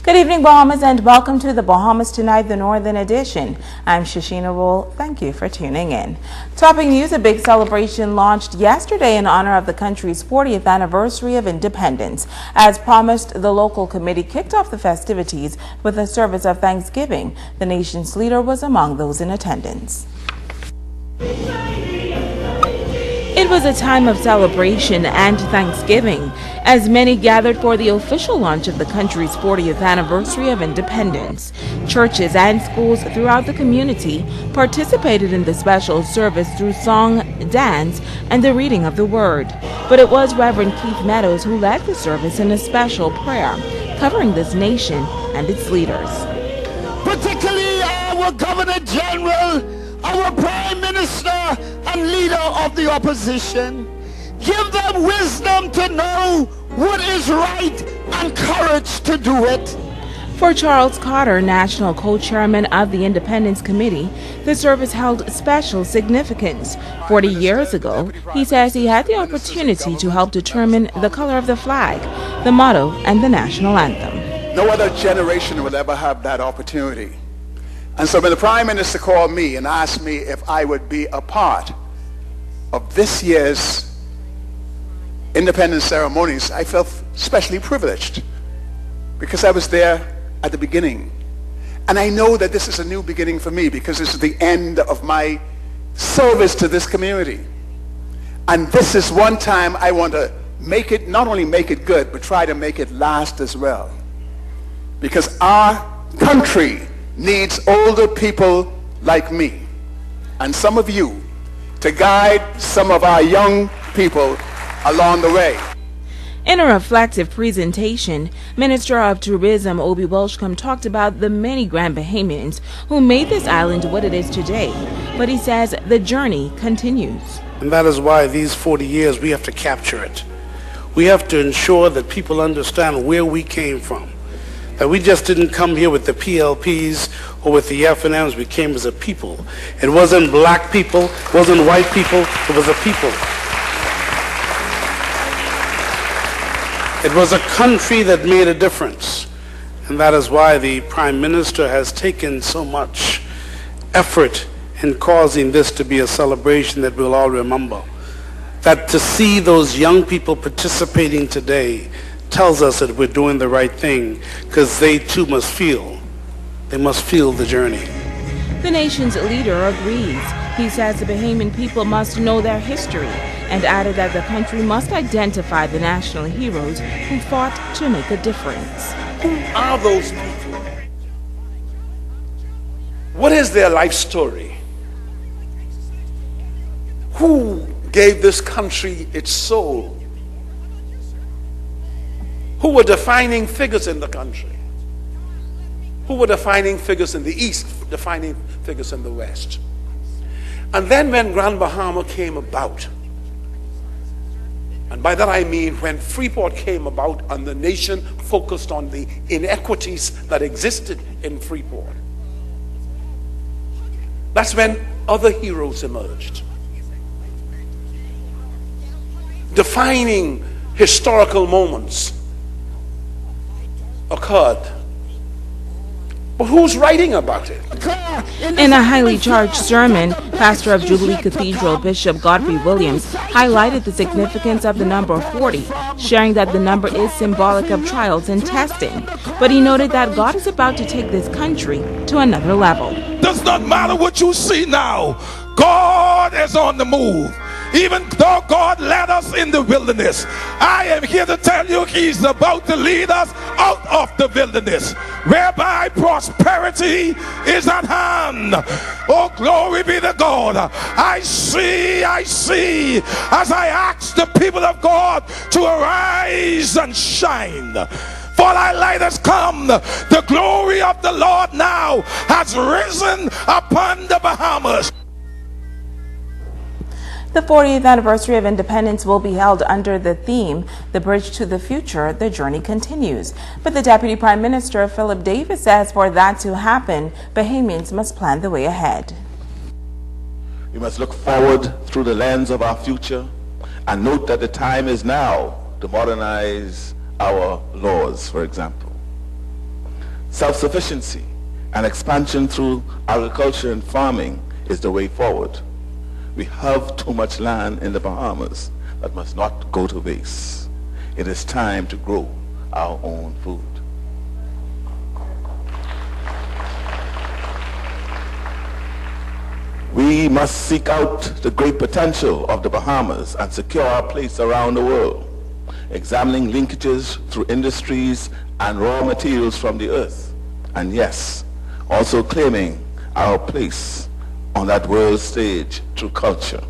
Good evening, Bahamas, and welcome to the Bahamas Tonight, the Northern Edition. I'm Shasheena. Rolle. Thank you for tuning in. Topping news, a big celebration launched yesterday in honor of the country's 40th anniversary of independence. As promised, the local committee kicked off the festivities with a service of Thanksgiving. The nation's leader was among those in attendance. It was a time of celebration and Thanksgiving as many gathered for the official launch of the country's 40th anniversary of independence. Churches and schools throughout the community participated in the special service through song, dance, and the reading of the Word. But it was Reverend Keith Meadows who led the service in a special prayer covering this nation and its leaders. Particularly our Governor General, our Prime Minister and leader of the opposition. Give them wisdom to know what is right and courage to do it. For Charles Carter, national co-chairman of the Independence Committee, the service held special significance. 40 years ago, he says he had the opportunity to help determine the color of the flag, the motto, and the national anthem. No other generation will ever have that opportunity. And so when the Prime Minister called me and asked me if I would be a part of this year's independence ceremonies, I felt especially privileged because I was there at the beginning. And I know that this is a new beginning for me because this is the end of my service to this community. And this is one time I want to make it, not only make it good, but try to make it last as well. Because our country needs older people like me and some of you to guide some of our young people along the way. In a reflective presentation, Minister of Tourism Obi Welshcombe talked about the many Grand Bahamians who made this island what it is today. But he says the journey continues. And that is why these 40 years we have to capture it. We have to ensure that people understand where we came from. That we just didn't come here with the PLPs or with the FNMs. We came as a people. It wasn't black people, it wasn't white people, it was a people. It was a country that made a difference. And that is why the Prime Minister has taken so much effort in causing this to be a celebration that we'll all remember. That to see those young people participating today tells us that we're doing the right thing, because they too must feel the journey. The nation's leader agrees. He says the Bahamian people must know their history and added that the country must identify the national heroes who fought to make a difference. Who are those people? What is their life story? Who gave this country its soul? Who were defining figures in the country? Who were defining figures in the East, defining figures in the West? And then when Grand Bahama came about, and by that I mean when Freeport came about and the nation focused on the inequities that existed in Freeport, that's when other heroes emerged, defining historical moments occurred. But who's writing about it? In a highly charged sermon, pastor of Jubilee Cathedral, Bishop Godfrey Williams, highlighted the significance of the number 40, sharing that the number is symbolic of trials and testing. But he noted that God is about to take this country to another level. Does not matter what you see now. God is on the move. Even though God led us in the wilderness, I am here to tell you He's about to lead us out of the wilderness, whereby prosperity is at hand. Oh, glory be to God. I see, as I ask the people of God to arise and shine. For thy light has come. The glory of the Lord now has risen upon the Bahamas. The 40th anniversary of independence will be held under the theme, The Bridge to the Future, The Journey Continues. But the Deputy Prime Minister, Philip Davis, says for that to happen, Bahamians must plan the way ahead. We must look forward through the lens of our future and note that the time is now to modernize our laws, for example. Self-sufficiency and expansion through agriculture and farming is the way forward. We have too much land in the Bahamas that must not go to waste. It is time to grow our own food. We must seek out the great potential of the Bahamas and secure our place around the world, examining linkages through industries and raw materials from the earth, and yes, also claiming our place on that world stage through culture.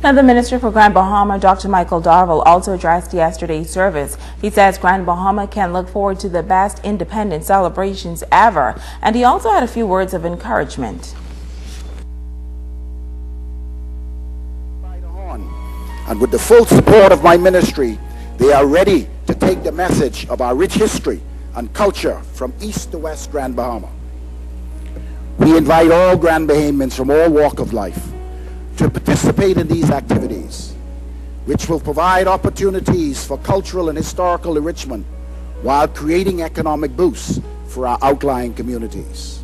Now, the Minister for Grand Bahama, Dr. Michael Darville, also addressed yesterday's service. He says Grand Bahama can look forward to the best independence celebrations ever, and he also had a few words of encouragement. And with the full support of my ministry, they are ready to take the message of our rich history and culture from east to west Grand Bahama. We invite all Grand Bahamians from all walks of life to participate in these activities, which will provide opportunities for cultural and historical enrichment while creating economic boosts for our outlying communities.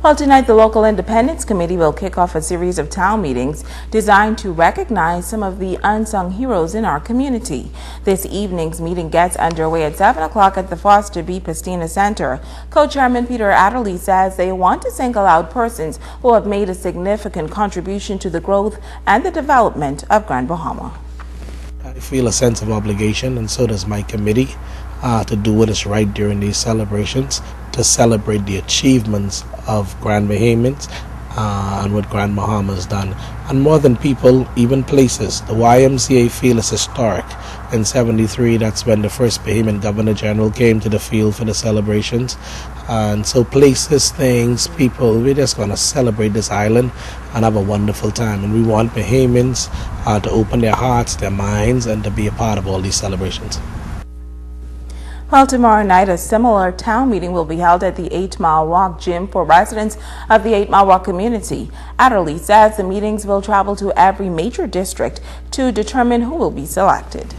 Well, tonight the local Independence Committee will kick off a series of town meetings designed to recognize some of the unsung heroes in our community. This evening's meeting gets underway at 7 o'clock at the Foster B. Pastina Center. Co-chairman Peter Adderley says they want to single out persons who have made a significant contribution to the growth and the development of Grand Bahama. I feel a sense of obligation, and so does my committee, to do what is right during these celebrations, to celebrate the achievements of Grand Bahamians and what Grand Bahama has done. And more than people, even places. The YMCA field is historic. In '73, that's when the first Bahamian Governor General came to the field for the celebrations. And so places, things, people, we're just going to celebrate this island and have a wonderful time. And we want Bahamians to open their hearts, their minds, and to be a part of all these celebrations. Well, tomorrow night, a similar town meeting will be held at the 8 Mile Walk Gym for residents of the 8 Mile Walk community. Adderley says the meetings will travel to every major district to determine who will be selected.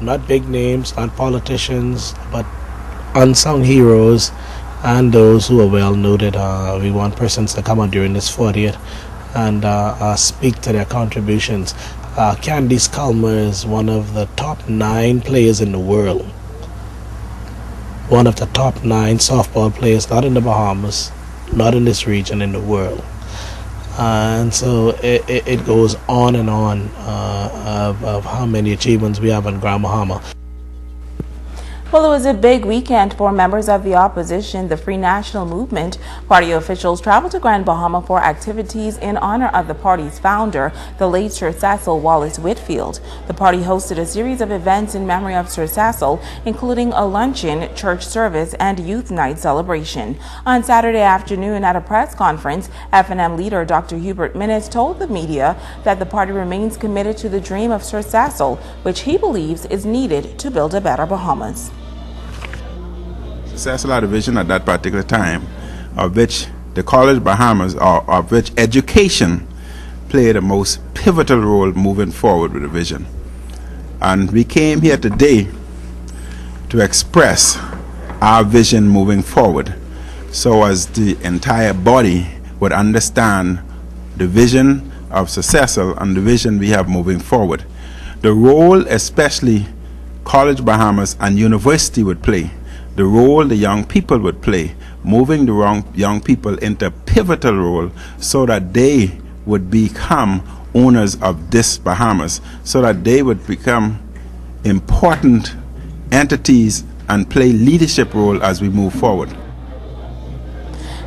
Not big names, not politicians, but unsung heroes and those who are well noted. We want persons to come out during this 40th and speak to their contributions. Candice Culmer is one of the top 9 players in the world. One of the top 9 softball players, not in the Bahamas, not in this region, in the world. And so it goes on and on of how many achievements we have in Grand Bahama. Well, it was a big weekend for members of the opposition. The Free National Movement party officials traveled to Grand Bahama for activities in honor of the party's founder, the late Sir Cecil Wallace Whitfield. The party hosted a series of events in memory of Sir Cecil, including a luncheon, church service, and youth night celebration. On Saturday afternoon at a press conference, FNM leader Dr. Hubert Minnis told the media that the party remains committed to the dream of Sir Cecil, which he believes is needed to build a better Bahamas. Cecil had a vision at that particular time, of which the College Bahamas, or of which education played a most pivotal role moving forward with the vision. And we came here today to express our vision moving forward, so as the entire body would understand the vision of Sir Cecil and the vision we have moving forward. The role especially College Bahamas and university would play, the role the young people would play, moving the young people into a pivotal role so that they would become owners of this Bahamas, so that they would become important entities and play leadership role as we move forward.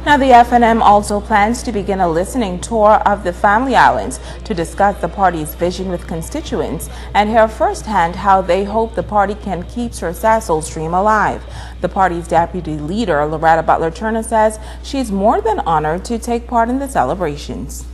Now, the FNM also plans to begin a listening tour of the Family Islands to discuss the party's vision with constituents and hear firsthand how they hope the party can keep Sir Cecil's dream alive. The party's deputy leader, Loretta Butler-Turner, says she's more than honored to take part in the celebrations.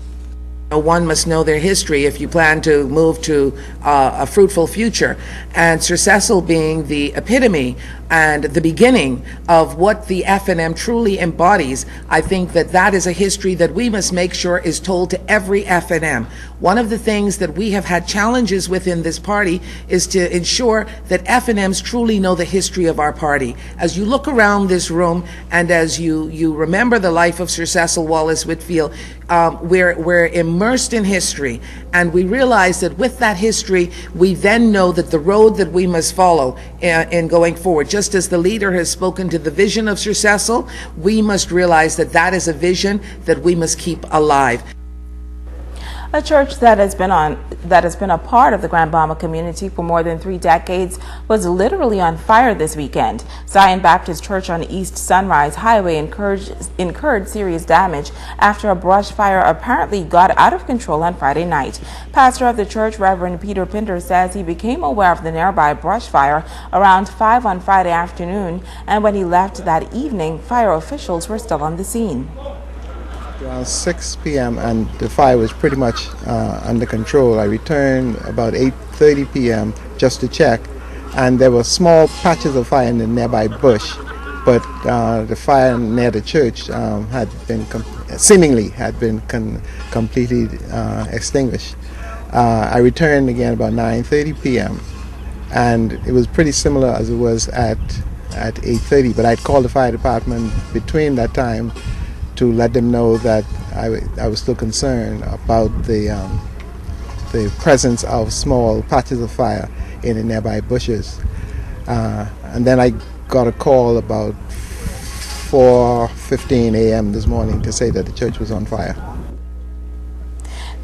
One must know their history if you plan to move to a fruitful future. And Sir Cecil being the epitome and the beginning of what the FNM truly embodies, I think that that is a history that we must make sure is told to every FNM. One of the things that we have had challenges within this party is to ensure that F&Ms truly know the history of our party. As you look around this room and as you remember the life of Sir Cecil Wallace Whitfield, we're immersed in history, and we realize that with that history, we then know that the road that we must follow in going forward, just as the leader has spoken to the vision of Sir Cecil, we must realize that that is a vision that we must keep alive. A church that has been a part of the Grand Bahama community for more than 3 decades was literally on fire this weekend. Zion Baptist Church on East Sunrise Highway incurred serious damage after a brush fire apparently got out of control on Friday night. Pastor of the church, Reverend Peter Pinder, says he became aware of the nearby brush fire around 5 on Friday afternoon, and when he left that evening, fire officials were still on the scene. Around 6 p.m. and the fire was pretty much under control. I returned about 8:30 p.m. just to check, and there were small patches of fire in the nearby bush, but the fire near the church seemingly had been completely extinguished. I returned again about 9:30 p.m. and it was pretty similar as it was at 8:30, but I'd called the fire department between that time to let them know that I was still concerned about the presence of small patches of fire in the nearby bushes. And then I got a call about 4:15 a.m. this morning to say that the church was on fire.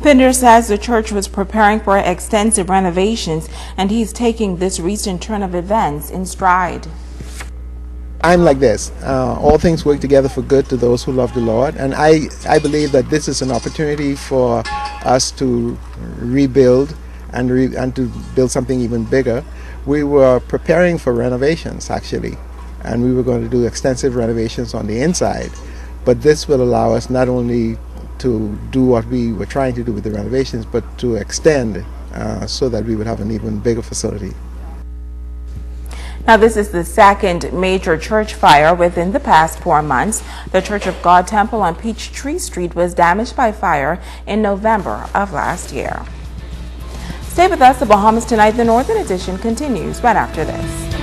Pinder says the church was preparing for extensive renovations, and he's taking this recent turn of events in stride. I'm like this. All things work together for good to those who love the Lord. And I believe that this is an opportunity for us to rebuild and to build something even bigger. We were preparing for renovations, actually, and we were going to do extensive renovations on the inside. But this will allow us not only to do what we were trying to do with the renovations, but to extend so that we would have an even bigger facility. Now, this is the second major church fire within the past 4 months. The Church of God Temple on Peachtree Street was damaged by fire in November of last year. Stay with us. The Bahamas Tonight, the Northern Edition continues right after this.